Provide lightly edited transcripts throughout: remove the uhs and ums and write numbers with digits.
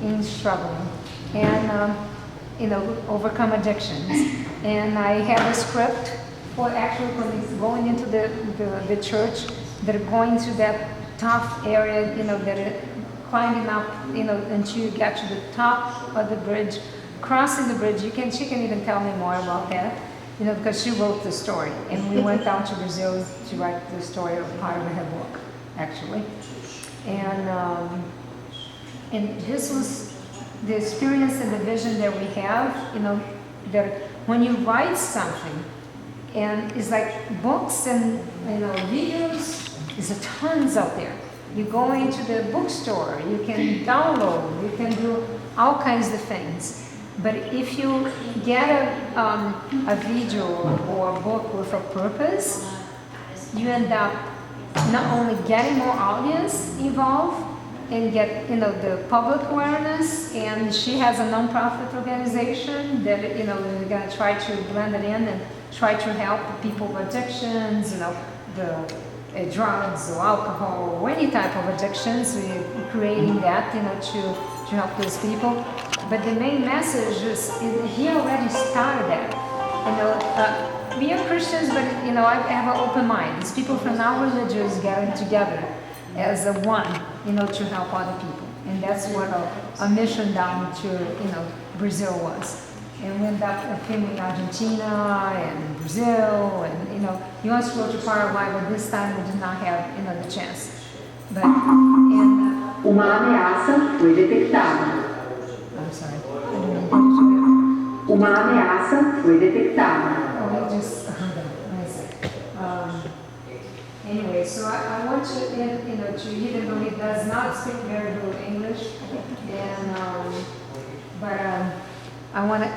in struggling and overcome addictions. And I have a script for actually when he's going into the church, they're going through that tough area, they're climbing up, until you get to the top of the bridge, crossing the bridge. She can even tell me more about that, because she wrote the story. And we went down to Brazil to write the story of part of her book, actually. And this was the experience and the vision that we have, that when you write something, and it's like books and videos, there's tons out there. You go into the bookstore, you can download, you can do all kinds of things. But if you get a video or a book with a purpose, you end up not only getting more audience involved and get the public awareness. And she has a nonprofit organization that we're going to try to blend it in and try to help people with addictions, the drugs or alcohol or any type of addictions. We're creating that, to help those people. But the main message is he already started that. We are Christians, but I have an open mind. It's people from our religions getting together as a one, to help other people. And that's what our mission down to Brazil was. And we ended up filming in Argentina and Brazil, and he wants to go to Paraguay, but this time we did not have the chance. But Uma ameaça foi detectada. I'm sorry. Uma ameaça foi detectada. Anyway, so I want to, to, even though he does not speak very good English, and but I want to,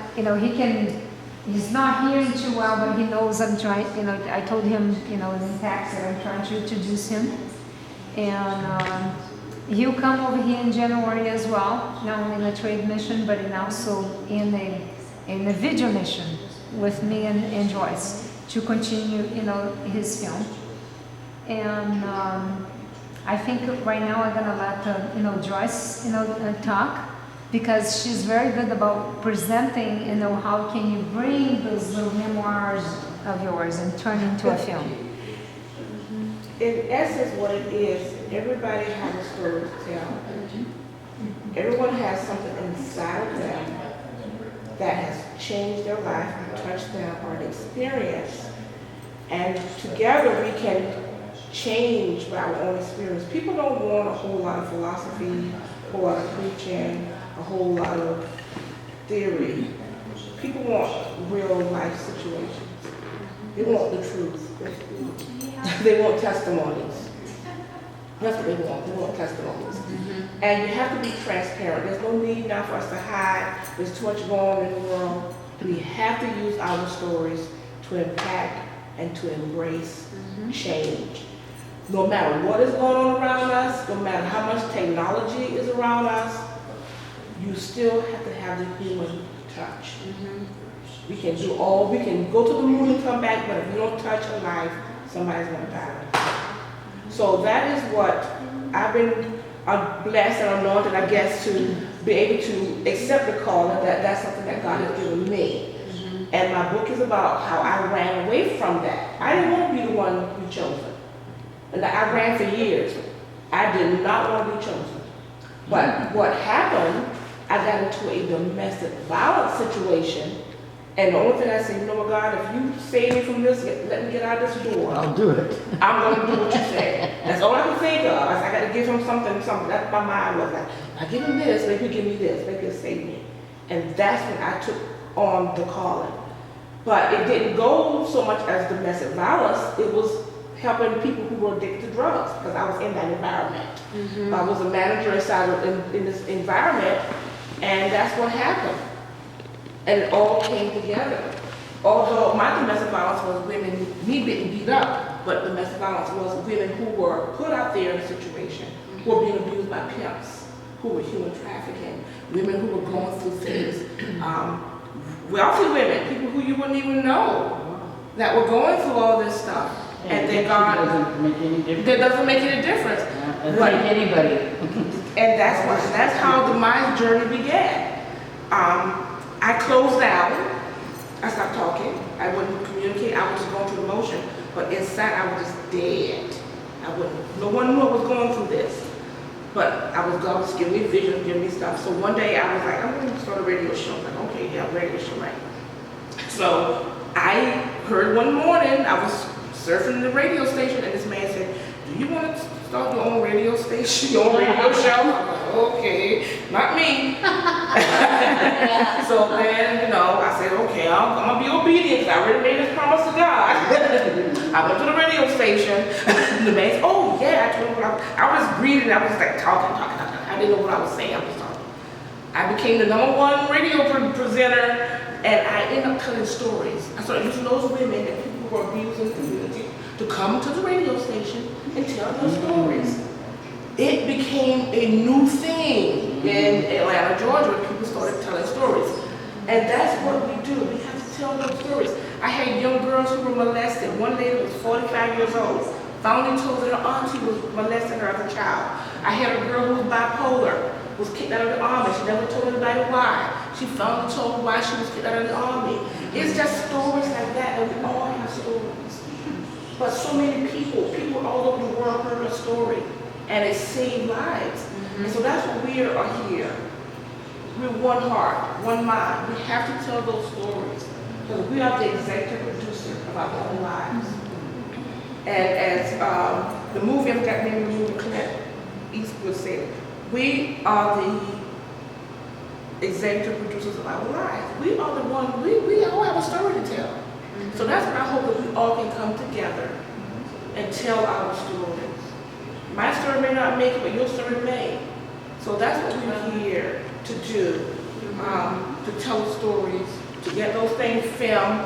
he's not hearing too well, but he knows I'm trying, I told him, in text that I'm trying to introduce him. And he'll come over here in January as well, not only in a trade mission, but also in a video mission with me and Joyce to continue, his film. And I think right now I'm gonna let Joyce, talk, because she's very good about presenting, how can you bring those little memoirs of yours and turn into a film. In essence, what it is, everybody has a story to tell. Everyone has something inside of them that has changed their life, and touched them, or an experience. And together we can change by our own experience. People don't want a whole lot of philosophy, a whole lot of preaching, a whole lot of theory. People want real life situations. They want the truth. They want testimonies. That's what they want. They want testimonies. And you have to be transparent. There's no need now for us to hide. There's too much going on in the world. We have to use our stories to impact and to embrace change. No matter what is going on around us, no matter how much technology is around us, you still have to have the human touch. We can go to the moon and come back, but if you don't touch a life, somebody's going to die. So that is what I've been blessed and anointed, I guess, to be able to accept the call, and that's something that God has given me. And my book is about how I ran away from that. I didn't want to be the one you chosen. And I ran for years. I did not want to be chosen. But what happened, I got into a domestic violence situation. And the only thing I say, God, if you save me from this, let me get out of this door. I'll do it. I'm going to do what you say. That's all I can think of. I got to give him something. That's my mind was like, I give him this, maybe he'll give me this, maybe he'll save me. And that's when I took on the calling. But it didn't go so much as domestic violence. It was helping people who were addicted to drugs, because I was in that environment. I was a manager inside in this environment, and that's what happened. And it all came together. Although my domestic violence was women, me getting beat up, but domestic violence was women who were put out there in a situation, who were being abused by pimps, who were human trafficking, women who were going through things, wealthy women, people who you wouldn't even know, that were going through all this stuff. And then God, doesn't make any difference. That doesn't make any difference. Like anybody. And that's how the mind's my journey began. I closed down. I stopped talking. I wouldn't communicate. I was just going through emotion. But inside, I was just dead. No one knew I was going through this. But God was giving me vision, giving me stuff. So one day I was like, I'm going to start a radio show. I'm like, okay, yeah, radio show, right? So I heard one morning, I was surfing the radio station, and this man said, do you want to start your own radio station, your own radio show? I'm like, okay, not me. So then, I said, okay, I'm going to be obedient because I already made this promise to God. I went to the radio station. The man said, oh, yeah, I told him I was reading. I was just like talking. I didn't know what I was saying. I was talking. I became the #1 radio presenter, and I ended up telling stories. I started using those women and people who were abused in the community to come to the radio station and tell their stories. It became a new thing in Atlanta, Georgia, where people started telling stories. And that's what we do. We have to tell those stories. I had young girls who were molested. One lady was 45 years old, finally told that her auntie was molesting her as a child. I had a girl who was bipolar, was kicked out of the army. She never told anybody why. She finally told why she was kicked out of the army. It's just stories like that, and we all have stories. But so many people all over the world heard a story, and it saved lives. And so that's what we are here. We're one heart, one mind. We have to tell those stories because we are the executive producer of our own lives. And as the movie, I forgot the name of the movie, Clint Eastwood said, we are the executive producers of our lives. We are the ones, we all have a story to tell. So that's what I hope that we all can come together and tell our stories. My story may not make it, but your story may. So that's what we're here to do, to tell stories, to get those things filmed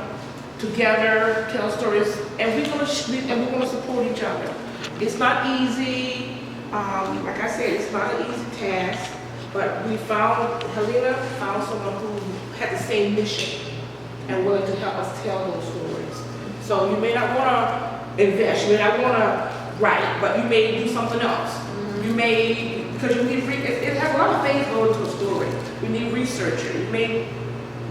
together, tell stories, and we're going to support each other. It's not easy. Like I said, it's not an easy task, but Helena found someone who had the same mission and willing to help us tell those stories. So you may not want to invest, you may not want to write, but you may do something else. You may, because you need, it has a lot of things going into a story. You need a researcher. You may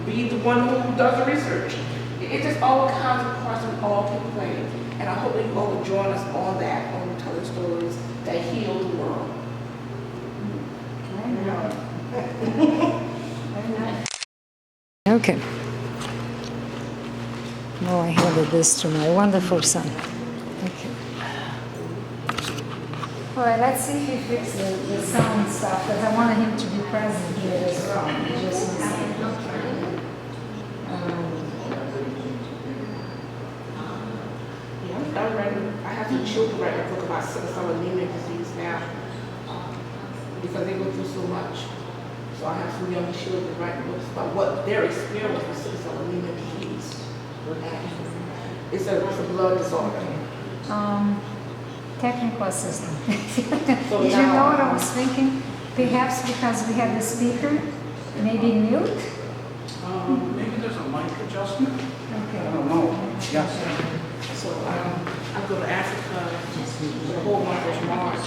be the one who does the research. It's just all kinds of parts we all can play. And I hope that you all will join us on that, on telling stories that heal the world. Okay. Now I handed this to my wonderful son. Okay. All right, let's see if he fixes the sound stuff, because I wanted him to be present here as well. Just one second. I have some children writing a book about sickle cell anemia disease now because they go through so much. So I have some young children writing books about what their experience with sickle cell anemia disease. It's a blood disorder. Technical assistant. Did you know what I was thinking? Perhaps because we had the speaker, maybe mute? Maybe there's a mic adjustment? Okay. I don't know. Yes. So I go to Africa the whole month of March,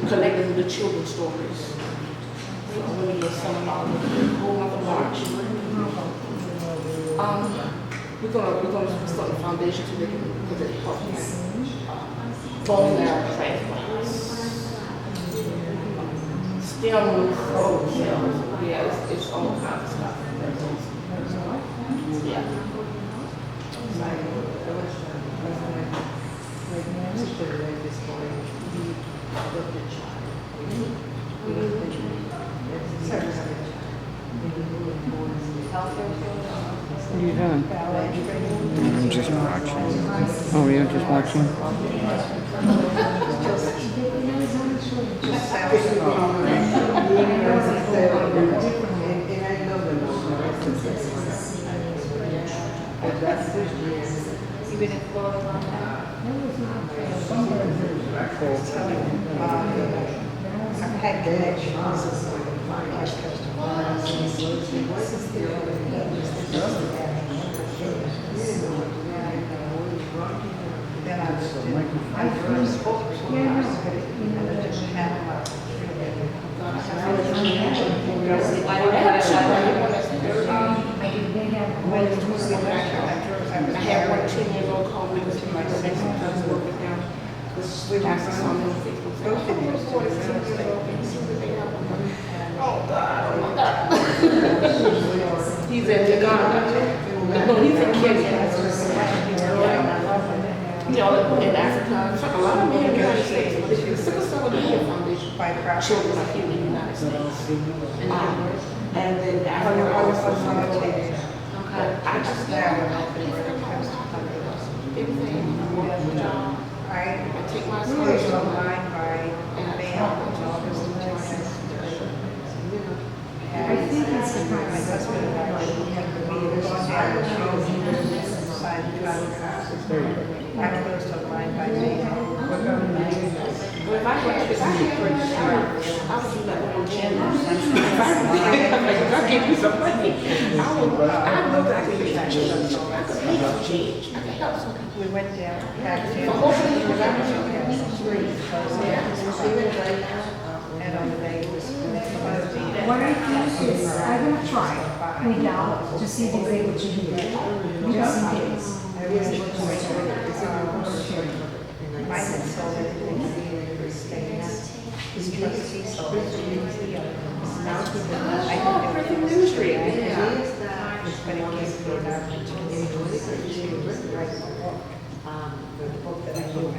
collecting the children's stories. So I'm going to do a seminar the whole month of March. We're going to start a foundation so they can, because it helps bone marrow transplants, stem cells, yeah, it's all kinds of stuff. Yeah. What are you doing? I'm just watching. Oh, you're just watching? I've had connections. Then I first spoke to her, and I just had Pastor saw me on Facebook. Said, "Oh, those boys, 10 years old, can you see what they have?" I'm like, oh God, oh my God. He's in Uganda. No, he's in Kenya. You know, in Africa, a lot of them in the United States, but it's the Sickle Cell Anemia Foundation, children are here in the United States. And then Africa also facilitated. But I just everything, work, job. I take my schools online and I travel to all this I think it's the My husband and I I closed online by May. But if I had I would do that little gym. If I give you some money, I know that I can use that gym. I could make some change. I could help some people. We went down, back But hopefully, because I want you to to and on the day was What I think is, I will try without to see if he's able to do that. Just in case. Mike had sold everything in the United States. His trustee sold it. Now he did not. I Oh, think Prison it was Ministry. but it Yeah. came to an opportunity to write a book. The book that I wrote